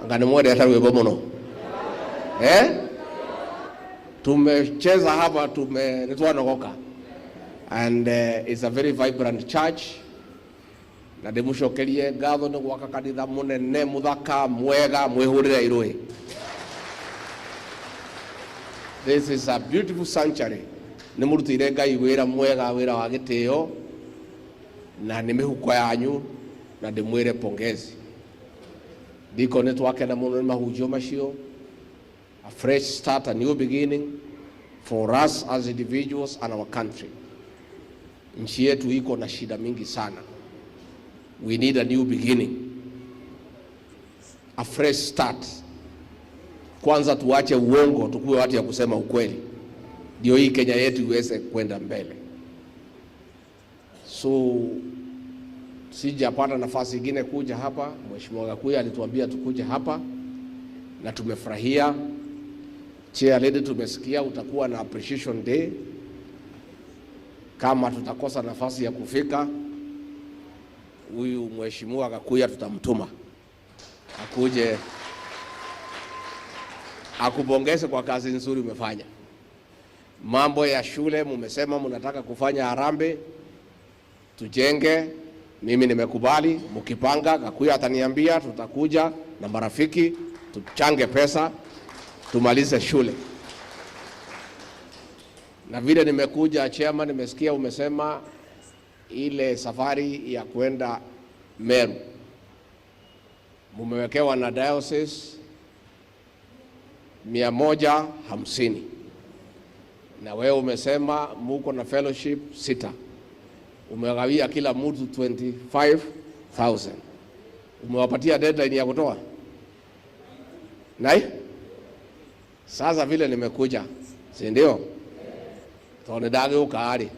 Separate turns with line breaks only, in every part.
Angani mwede ata rwimbo muno. Tumecheza hapa, nitwanogoka. And it's a very vibrant church. Na demushokerie gatho ni gwaka kanitha munene muthaka mwega mwihurire irui. This is a beautiful sanctuary. Ni murutire Ngai wira mwega, wira wa gitio, na ni mihuko yanyu, na ndimwire pongezi. Diko nitwakena muno mahujio macio. A fresh start, a new beginning for us as individuals and our country. Nchi yetu iko na shida mingi sana. We need a new beginning, a fresh start. Kwanza tuache uongo, tukue watu ya kusema ukweli. Ndio hii Kenya yetu iweze kwenda mbele. So sijapata nafasi nyingine kuja hapa. Mheshimiwa Gakuya alituambia tukuje hapa na tumefurahia. Chair lady, tumesikia utakuwa na appreciation day. Kama tutakosa nafasi ya kufika, huyu Mheshimiwa Gakuya tutamtuma akuje akupongeze kwa kazi nzuri umefanya. Mambo ya shule mumesema mnataka kufanya harambee, tujenge. Mimi nimekubali, mkipanga Gakuya ataniambia, tutakuja na marafiki tuchange pesa tumalize shule. Na vile nimekuja chairman, nimesikia umesema ile safari ya kwenda Meru mumewekewa na diocese 150, na wewe umesema muko na fellowship 6, umegawia kila mtu 25,000. Umewapatia deadline ya kutoa nai? Sasa vile nimekuja, si ndio? Tone dage ukari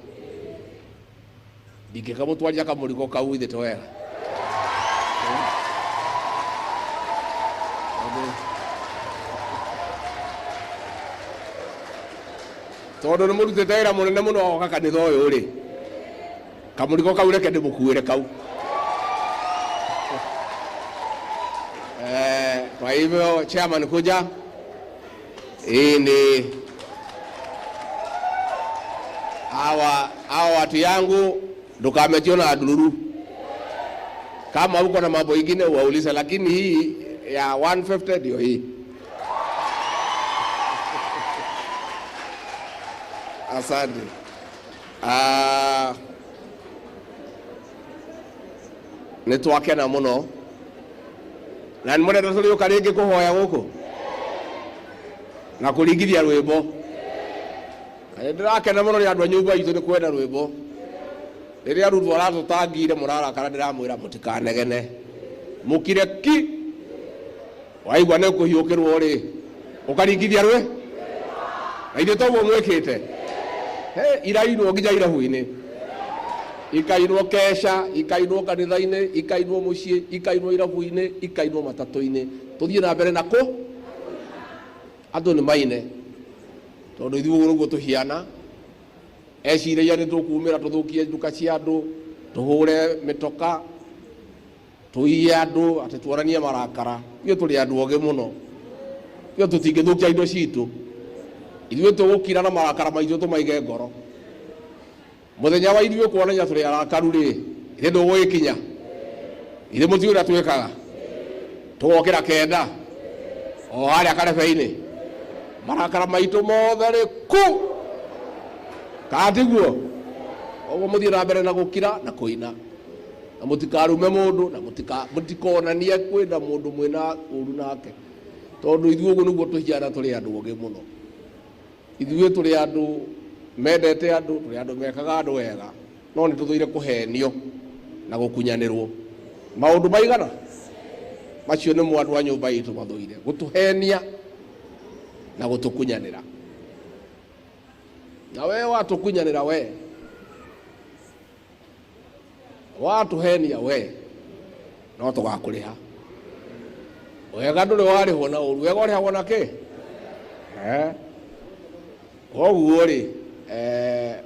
dike kama twaja kama muliko kauithe toera todo no murute taira munene muno kaka ni thoyo ri kamuliko kaure kende mukuire kau. Kwa hivyo chairman kuja ni hawa watu yangu ndukametiona adururu. Kama uko na mambo ingine waulize, lakini hii ya 150 ndio hii. Asante. Nitwakena muno na nimone tuli ukarege kuhoya guku na kuringithia rwimbo. Ndirakena muno ni andu a nyumba itu ni kwenda rwimbo. Riria arutwo aratutangire murarakara ndiramwira mutikanegene mukire ki waigwa ne kuhiukirwo ri ukaringithia rwe na ithe toguo mwikite irainwo nginya irahu-ini, ikainwo kesha, ikainwo kanitha-ini, ikainwo mucii, ikainwo irahu-ini, ikainwo matatu-ini. Tuthie na mbere nako andu ni maine tondu ithuĩ ũguo tuhiana. Eciragia ni tukumira tuthukie nduka cia andu, tuhure mitoka, tuiye andu, ati tuoranie marakara. Ithuĩ turi andu oge muno, ithuĩ tutingithukia indo citu. Ithuĩ tugukira na marakara maitu tumaige ngoro. Muthenya wa ithuĩ kuonania turi arakaru ri, ithuĩ ndũgũgĩkinya. Ithuĩ mũtiũĩ ũrĩa twĩkaga, tugokĩra kenda o harĩa karebe-inĩ, marakara maitu mothe ri ku katiguo. Oguo muthie na mbere na gukira na kuina, na mutikarume mundu, na mutikonanie kwenda mundu mwina uru nake, tondu ithuĩ ũguo nĩguo tuhiana turi andu oge muno. Ithuĩ turi andu mendete andu, turi andu mekaga andu wega, no ni tuthuire kuhenio na gukunyanirwo. Maundu maigana macio ni mwandu wa nyumba itu mathuire gutuhenia na gutukunyanira. Na we watukunyanira we, watuhenia we, no tugakuriha. Wega nduri wariho na uru, wega urihagwo na ki? Koguo ri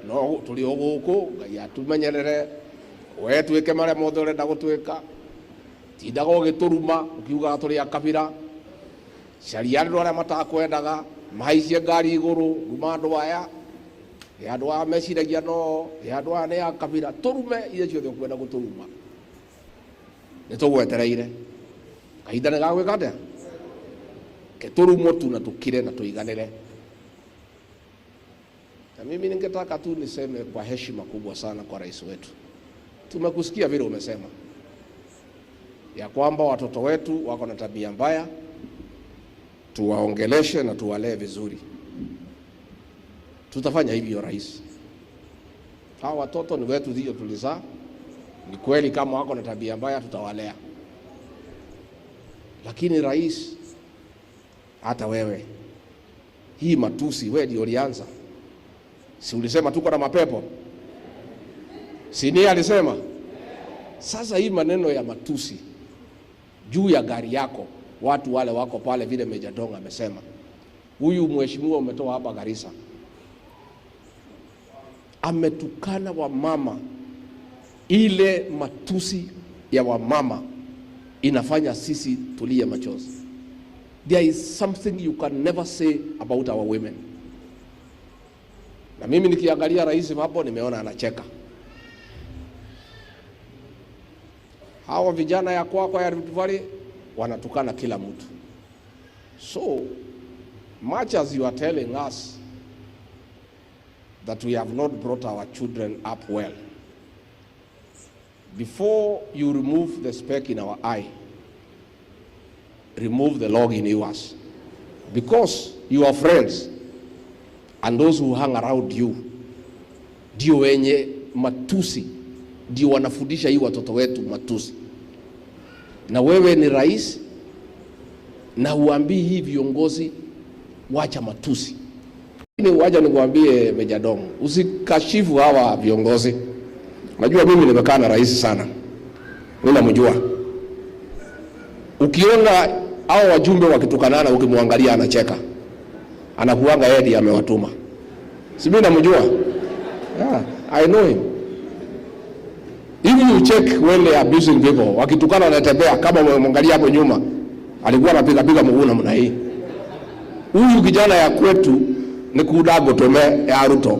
no turi o guku, Ngai atumenyerere, we twike maria mothe urenda gutwika, tindaga ugituruma ukiuga turi akabira caria andu aria matakwendaga mahaicie ngari iguru ruma andu aya andu aya meciragia no andu aya ni akabira turume iria ciothe ukwenda guturuma nitugwetereire kahinda ni gagwika atia ke turumo tu na tukire na tuiganire. Na mimi ningetaka tu niseme kwa heshima kubwa sana kwa rais wetu, tumekusikia vile umesema ya kwamba watoto wetu wako na tabia mbaya, tuwaongeleshe na tuwalee vizuri. Tutafanya hivyo rais. Hawa watoto ni wetu, ndio tulizaa. Ni kweli kama wako na tabia mbaya tutawalea. Lakini rais, hata wewe hii matusi wewe ndio ulianza. Si ulisema tuko na mapepo? Si ni alisema? Sasa hii maneno ya matusi juu ya gari yako, watu wale wako pale vile Meja Dong amesema. Huyu mheshimiwa umetoa hapa Garissa, ametukana wamama. Ile matusi ya wamama inafanya sisi tulie machozi. There is something you can never say about our women. Na mimi nikiangalia rais hapo nimeona anacheka. Hawa vijana ya kwako ya Rift Valley wanatukana kila mtu. So much as you are telling us that we have not brought our children up well, before you remove the speck in our eye, remove the log in yours. Because your friends and those who hang around you ndio wenye matusi, ndio wanafundisha hii watoto wetu matusi. Na wewe ni rais na uambii hii viongozi wacha matusi. Ni wacha nikuambie Meja Dong, usikashifu hawa viongozi. Najua mimi nimekaa na rais sana, unamjua. Ukiona hao wajumbe wakitukanana, ukimwangalia anacheka, anakuanga yeye ndiye amewatuma. Si mimi namjua? Yeah, I know him. If you check when they are abusing people, wakitukana wanatembea kama umemwangalia hapo nyuma, alikuwa anapiga mguu namna hii. Huyu kijana ya kwetu ni kudago tome ya Ruto.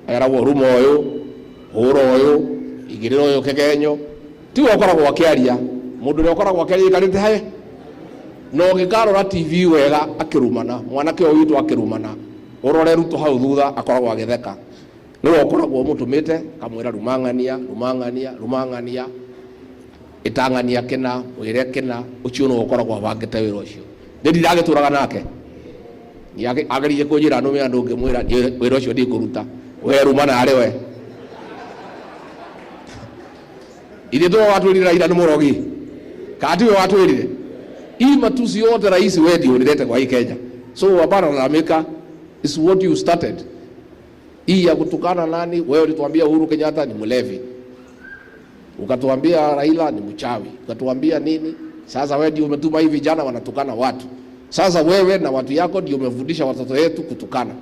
Era rumo oyo, horo oyo, igiriro oyo kegenyo. Ti wakora kwa kiaria, mundu ni wakora kwa kiaria kalite haye. No gikarora TV wega akirumana, mwanake oyu witu akirumana. Urore Ruto hau thutha akoragwo agitheka. Ni wakoragwo mutumite kamwira rumangania itangania kina wire kina ucio no wakoragwo abangite wira ucio. Ndi ndagituraga nake. Yake agerije kujira no me andu ngimwira wira ucio ndikuruta. We rumana ari we. Ile ndo watu ira ira numurogi. Kati we watu irire. Hii matusi yote rais wedi ulilete kwa hii Kenya. So hapana lalamika, is what you started. Hii ya kutukana nani? Wewe ulituambia Uhuru Kenyatta ni mlevi. Ukatuambia Raila ni mchawi. Ukatuambia nini? Sasa wewe ndio umetuma hivi vijana wanatukana watu. Sasa wewe na watu yako ndio umefundisha watoto wetu kutukana.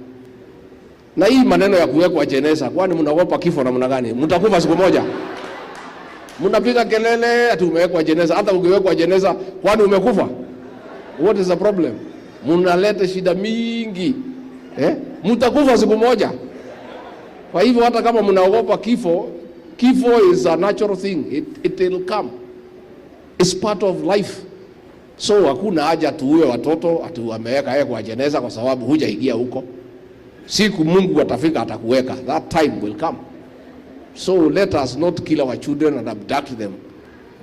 Na hii maneno ya kuwekwa jeneza, kwani mnaogopa kifo namna gani? Mtakufa siku moja. Mnapiga kelele ati umewekwa jeneza. Hata ukiwekwa jeneza, kwani umekufa? What is the problem? Mnaleta shida mingi. Mtakufa siku moja. Kwa hivyo hata kama mnaogopa kifo, kifo is a natural thing. It will come. It's part of life. So hakuna haja tuue watoto ati wameweka yeye kwa jeneza kwa sababu hujaingia huko. Siku Mungu atafika atakuweka. That time will come. So let us not kill our children and abduct them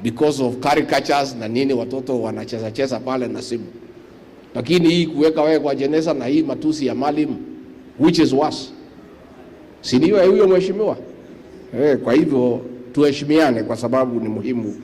because of caricatures na nini watoto wanacheza pale na simu. Lakini hii kuweka wewe kwa jeneza na hii matusi ya Mwalimu, which is worse. Si ndio huyo mheshimiwa? Kwa hivyo tuheshimiane kwa sababu ni muhimu